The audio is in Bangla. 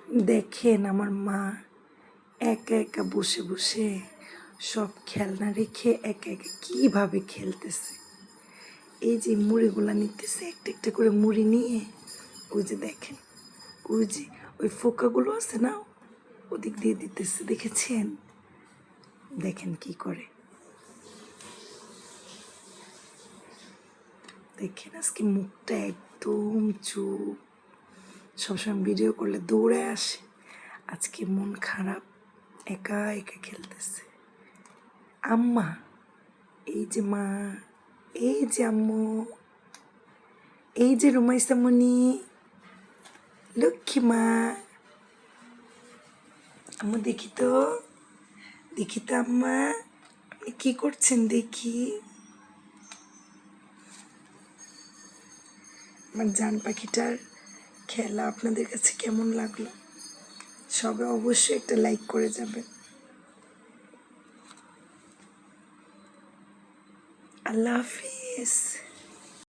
দেখেন আমার মা একা একা বসে বসে সব খেলনা রেখে একা একা কীভাবে খেলতেছে। এই যে মুড়িগুলা নিতেছে, একটা একটা করে মুড়ি নিয়ে ওই যে দেখেন, ওই যে ওই ফোকাগুলো আছে না, ওদিক দিয়ে দিতেছে। দেখেছেন? দেখেন কি করে। দেখেন আজকে মুখটা একদম চুপ, সবসময় ভিডিও করলে দৌড়ে আসে, আজকে মন খারাপ, একা একা খেলতেছে। আম্মা, এই যে মা, এই যে আম্মু, এই যে রুমাইসামণি, লক্ষ্মী মা। আম্মু দেখি তো, দেখি তো আম্মা, আপনি কি করছেন দেখি। আমার জান পাখিটার খেলা আপনাদের কাছে কেমন লাগলো? সবাই অবশ্যই একটা লাইক করে যাবেন। আল্লাহ হাফিজ।